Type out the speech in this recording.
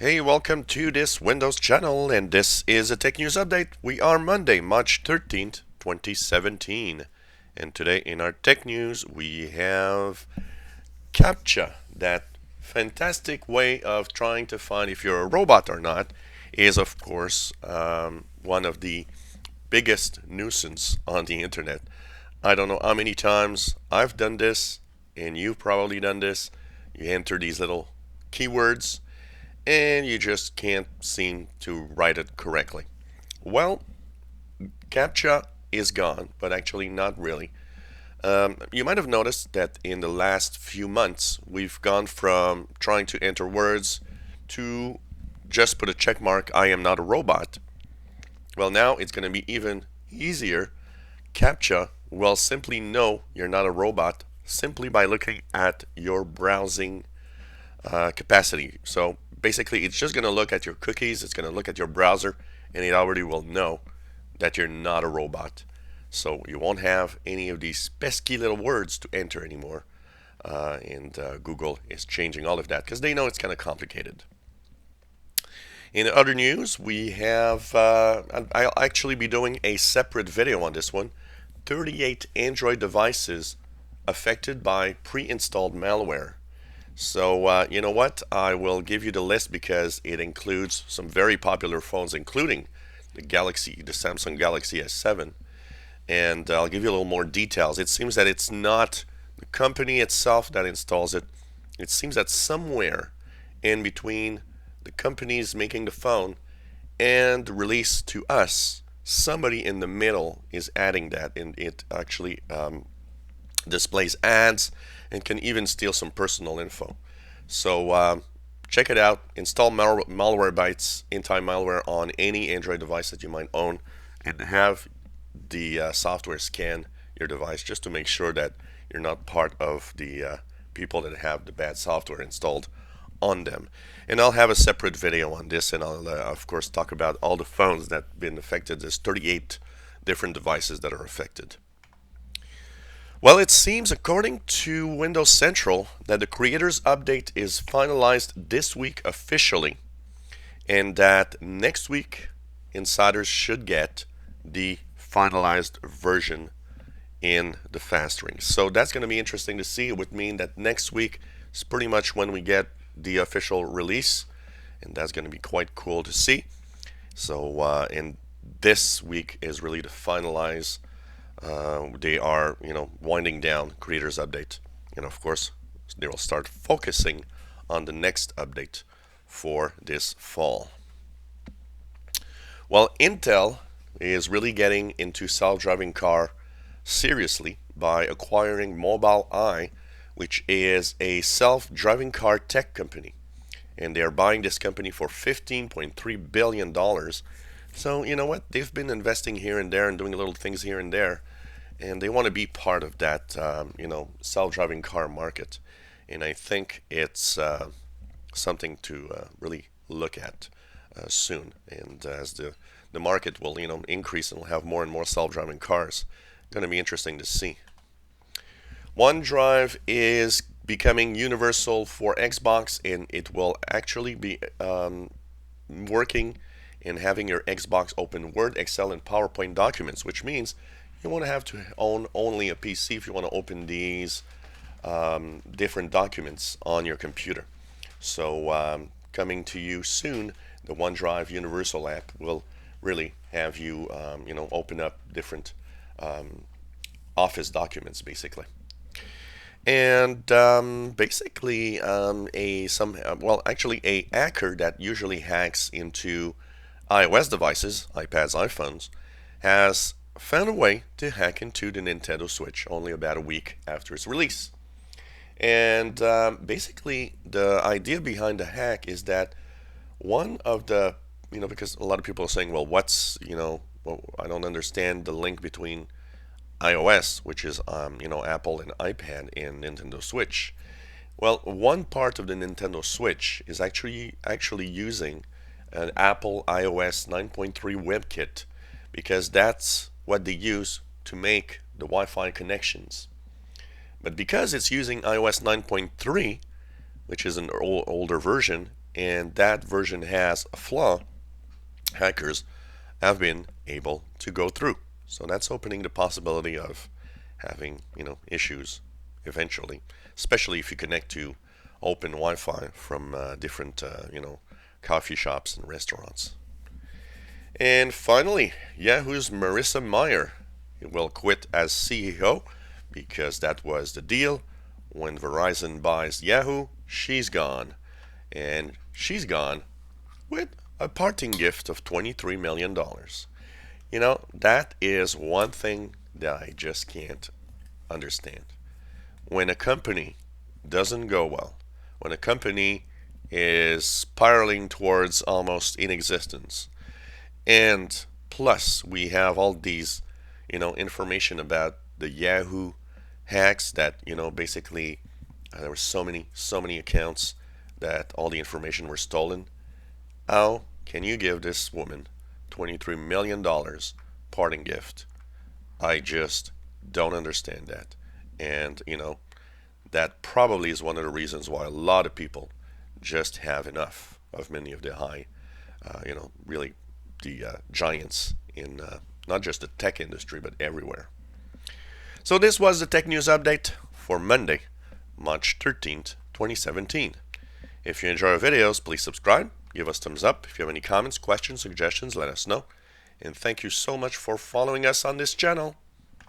Hey, welcome to this Windows channel, and this is a tech news update. We are Monday, March 13th, 2017. And today in our tech news, we have CAPTCHA. That fantastic way of trying to find if you're a robot or not is, of course, one of the biggest nuisance on the internet. I don't know how many times I've done this, and you've probably done this. You enter these little keywords and you just can't seem to write it correctly. Well, CAPTCHA is gone, but actually not really. You might have noticed that in the last few months, we've gone from trying to enter words to just put a check mark, I am not a robot. Well, now it's going to be even easier. CAPTCHA will simply know you're not a robot simply by looking at your browsing capacity. So basically, it's just going to look at your cookies, it's going to look at your browser, and it already will know that you're not a robot. So you won't have any of these pesky little words to enter anymore. And Google is changing all of that because they know it's kind of complicated. In other news, we have, I'll actually be doing a separate video on this one. 38 Android devices affected by pre-installed malware. So you know what? I will give you the list because it includes some very popular phones, including the Samsung Galaxy S7. And I'll give you a little more details. It seems that it's not the company itself that installs it. It seems that somewhere in between the companies making the phone and the release to us, somebody in the middle is adding that, and it actually displays ads and can even steal some personal info. So check it out. Install Malwarebytes anti-malware on any Android device that you might own, and have the software scan your device just to make sure that you're not part of the people that have the bad software installed on them. And I'll have a separate video on this, and I'll of course talk about all the phones that have been affected. There's 38 different devices that are affected. Well, it seems, according to Windows Central, that the Creators update is finalized this week officially, and that next week insiders should get the finalized version in the fast ring. So that's going to be interesting to see. It would mean that next week is pretty much when we get the official release, and that's going to be quite cool to see. So, and this week is really to finalize. They are, winding down Creators Update, and of course, they will start focusing on the next update for this fall. Well, Intel is really getting into self-driving car seriously by acquiring MobileEye, which is a self-driving car tech company, and they are buying this company for $15.3 billion. So you know what? They've been investing here and there and doing little things here and there, and they want to be part of that, self-driving car market. And I think it's something to really look at soon. And as the market will, increase and we'll have more and more self-driving cars, going to be interesting to see. OneDrive is becoming universal for Xbox, and it will actually be working and having your Xbox open Word, Excel, and PowerPoint documents, which means you want to have to own only a PC if you want to open these different documents on your computer. So coming to you soon, the OneDrive Universal app will really have you, open up different Office documents, basically. And basically, a hacker that usually hacks into iOS devices, iPads, iPhones, has found a way to hack into the Nintendo Switch only about a week after its release. And basically, the idea behind the hack is that one of the, because a lot of people are saying, well, I don't understand the link between iOS, which is, Apple and iPad, and Nintendo Switch. Well, one part of the Nintendo Switch is actually using an Apple iOS 9.3 WebKit, because that's what they use to make the Wi-Fi connections. But because it's using iOS 9.3, which is an older version, and that version has a flaw, hackers have been able to go through. So that's opening the possibility of having, issues eventually, especially if you connect to open Wi-Fi from different, coffee shops and restaurants. And finally, Yahoo's Marissa Mayer will quit as CEO because that was the deal. When Verizon buys Yahoo, she's gone. And she's gone with a parting gift of $23 million. That is one thing that I just can't understand. When a company doesn't go well, when a company is spiraling towards almost inexistence, and plus we have all these, information about the Yahoo hacks that, basically there were so many accounts that all the information were stolen. How can you give this woman $23 million parting gift? I just don't understand that. And, that probably is one of the reasons why a lot of people just have enough of many of the really the giants in not just the tech industry, but everywhere. So this was the Tech News Update for Monday, March 13th, 2017. If you enjoy our videos, please subscribe, give us thumbs up. If you have any comments, questions, suggestions, let us know. And thank you so much for following us on this channel.